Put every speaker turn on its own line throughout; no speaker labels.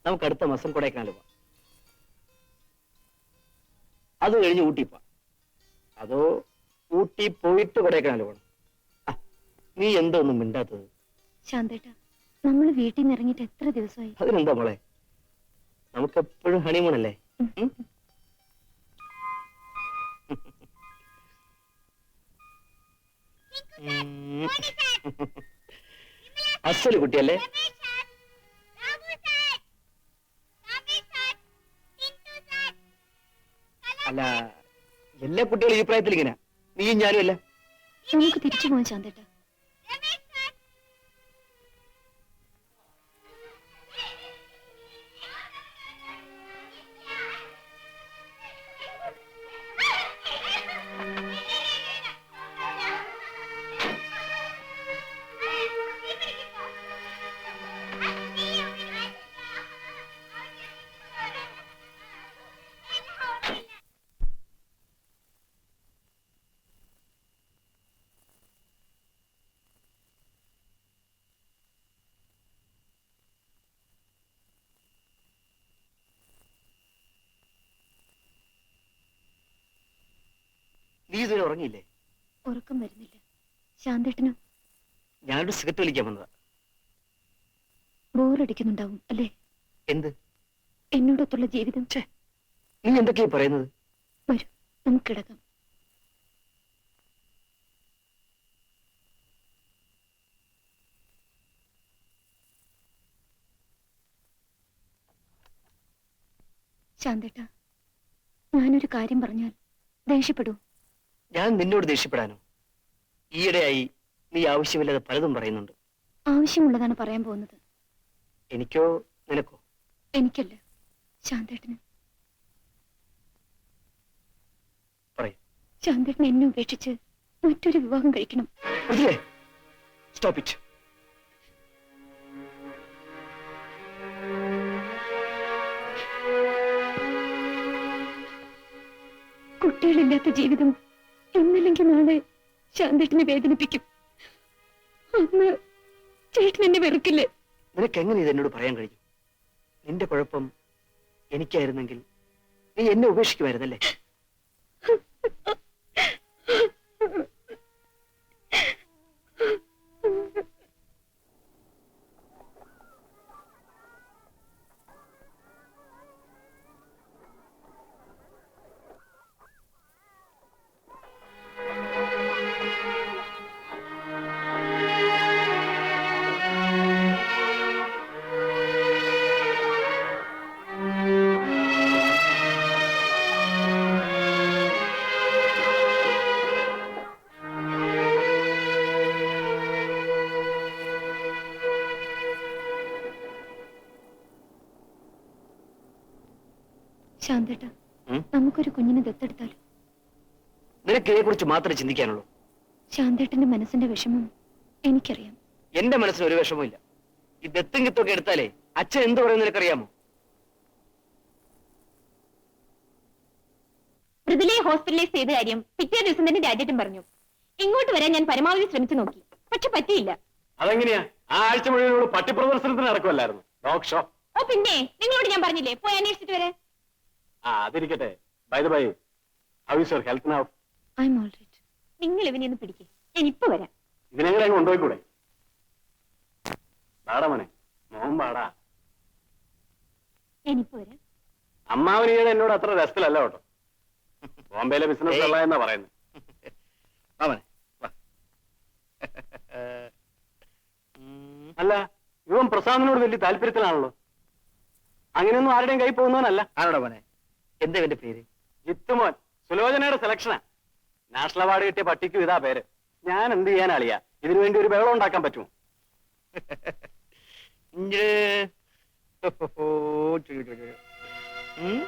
നമുക്ക് അടുത്ത മാസം കൊടൈക്കനാൽ പോവാം. അത് കഴിഞ്ഞ് ഊട്ടി പോവാം. അതോ ഊട്ടി പോയിട്ട് കൊടൈക്കനാൽ പോകണം? നീ എന്താ ഒന്നും മിണ്ടാത്തത്?
ശാന്തേട്ടാ, നമ്മൾ വീട്ടിൽ നിന്ന് ഇറങ്ങിയിട്ട് എത്ര ദിവസമായി?
അതിനെന്താ മോളെ, നമുക്ക് എപ്പോഴും ഹണിമൂൺ അല്ലേ? അസല് കുട്ടിയല്ലേ? അല്ല, എല്ലാ കുട്ടികളും ഈ പ്രായത്തിൽ ഇങ്ങനെ, നീയും ഞാനും അല്ല.
നമുക്ക് തിരിച്ചു പോകാൻ ശാന്തേട്ടാ.
നീ ഇതുവരെ ഉറങ്ങിയില്ലേ?
ഉറക്കം വരുന്നില്ല. ശാന്തേട്ടനോ?
ഞാനൊരു സിഗരറ്റ് വലിക്കാൻ വന്നതാ.
ബോറടിക്കുന്നുണ്ടാവും അല്ലേ?
എന്ത്?
എന്നോടൊത്തുള്ള ജീവിതം.
നീ എന്തൊക്കെയാ പറയുന്നത്?
വരൂ, നമുക്ക് കിടക്കാം. ശാന്തേട്ടാ, ഞാനൊരു കാര്യം പറഞ്ഞാൽ ദേഷ്യപ്പെടൂ?
ഞാൻ നിന്നോട് ദേഷ്യപ്പെടാനോ? ഈയിടെയായി നീ ആവശ്യമില്ലാതെ പലതും പറയുന്നുണ്ട്.
ആവശ്യമുള്ളതാണ് പറയാൻ പോകുന്നത്.
എനിക്കോ നിനക്കോ?
എനിക്കല്ല, ശാന്തേട്ടന്.
പറയൂ.
ശാന്തേട്ടൻ എന്നെ ഉപേക്ഷിച്ച് മറ്റൊരു വിവാഹം കഴിക്കണം.
Stop it.
കുട്ടികളില്ലാത്ത ജീവിതം ഇന്നല്ലെങ്കിൽ നാളെ ശാന്തേട്ടനെ വേദനിപ്പിക്കും. അന്ന് ചേട്ടൻ എന്നെ വെറുക്കില്ലേ?
നിനക്ക് എങ്ങനെ ഇത് എന്നോട് പറയാൻ കഴിയും? നിന്റെ കുഴപ്പം എനിക്കായിരുന്നെങ്കിൽ നീ എന്നെ ഉപേക്ഷിക്കുമായിരുന്നല്ലേ?
ശാന്തേട്ടാ, നമുക്കൊരു കുഞ്ഞിനെ ദത്തെടുത്താലോ?
നിനക്ക് ഇതിനെ കുറിച്ച് മാത്രമേ ചിന്തിക്കാനുള്ളൂ.
ശാന്തേട്ടന്റെ മനസ്സിന്റെ വിഷമം എനിക്കറിയാം.
എന്റെ മനസ്സിന് ഒരു വിഷമവും ഇല്ല. ഈ ദത്തും കിത്തൊക്കെ എടുത്താലേ അച്ഛൻ എന്ത് പറയുന്നത് നിനക്കറിയാമോ?
മൃദുലയെ ഹോസ്പിറ്റലൈസ് ചെയ്ത കാര്യം പിറ്റേ ദിവസം തന്നെ രാജേട്ടൻ പറഞ്ഞു. ഇങ്ങോട്ട് വരാൻ ഞാൻ പരമാവധി ശ്രമിച്ചു നോക്കി, പക്ഷെ പറ്റിയില്ല.
അതെങ്ങനെയാ? ആ ആഴ്ച മുഴുവനോട് പട്ടി പ്രദർശനത്തിന് നടക്കുമല്ലായിരുന്നു ഡോഗ് ഷോ?
ഓ പിന്നെ, നിങ്ങളോട് ഞാൻ പറഞ്ഞില്ലേ പോയി അന്വേഷിച്ചിട്ട് വരാൻ.
അതിരിക്കട്ടെ. By the by, how is your health now?
I am all right.
നിങ്ങൾ ഇവനെ ഒന്ന് പിടിക്കേ, ഞാൻ ഇപ്പൊ വരാം.
ഇതിനെങ്ങനെ അങ്ങ് കൊണ്ടുപോയിക്കൂടെ? പാടാ മോനെ, മോൻ പാടാ.
ഞാനിപ്പോ വരാം.
അമ്മാവനീയുടെ എന്നോട് അത്ര രസത്തിലല്ല കേട്ടോ. ബോംബെയിലെ ബിസിനസ് അല്ല എന്നാ പറയുന്നത്. അല്ല, ഇവൻ പ്രസാദിനോട് വലിയ താല്പര്യത്തിലാണല്ലോ. അങ്ങനെയൊന്നും ആരുടെയും കൈ പോകുന്നവനല്ല.
ആരോടാ മോനെ? എന്താ എന്റെ പേര്?
ജിത്തുമോൻ. സുലോചനയുടെ സെലക്ഷനാ. നാഷണൽ അവാർഡ് കിട്ടിയ പട്ടിക്കും ഇതാ പേര്. ഞാൻ എന്ത് ചെയ്യാൻ അളിയാ? ഇതിനു വേണ്ടി ഒരു ബഹളം ഉണ്ടാക്കാൻ പറ്റുമോ?
ഇഞ്ച്. ഓ, ചു, ചു, ചു. ഉം.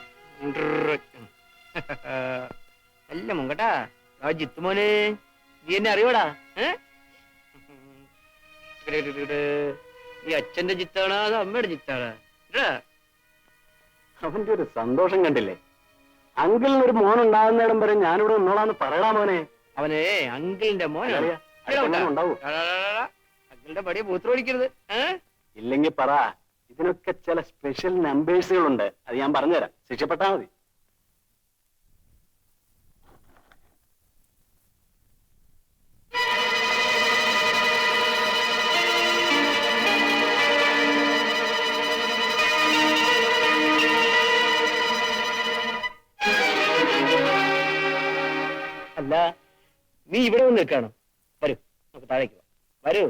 അല്ല മുങ്കട്ടാ ആ ജിത്തു മോനെ നീ എന്നെ അറിയോടാ? നീ അച്ഛന്റെ ചിത്താണോ അതോ അമ്മയുടെ ചിത്താണോ?
അവന്റെ ഒരു സന്തോഷം കണ്ടില്ലേ? അങ്കിളിന് ഒരു മോൻ ഉണ്ടാകുന്നിടം വരെ ഞാനിവിടെ നിന്നോളാന്ന് പറയടാ മോനെ.
അവനെ അങ്കിളിന്റെ മോനാണ്.
ഉണ്ടാവൂ.
അങ്കിളിന്റെ പടിയെ മൂത്രം ഒഴിക്കരുത്.
ഇല്ലെങ്കിൽ പറ, ഇതിനൊക്കെ ചില സ്പെഷ്യൽ നമ്പേഴ്സുകളുണ്ട്. അത് ഞാൻ പറഞ്ഞുതരാം, ശിക്ഷപ്പെട്ടാ മതി.
അല്ല നീ ഇവിടെ വന്ന് നിൽക്കണം. വരൂ, നമുക്ക് താഴേക്ക് പോവാം. വരൂ.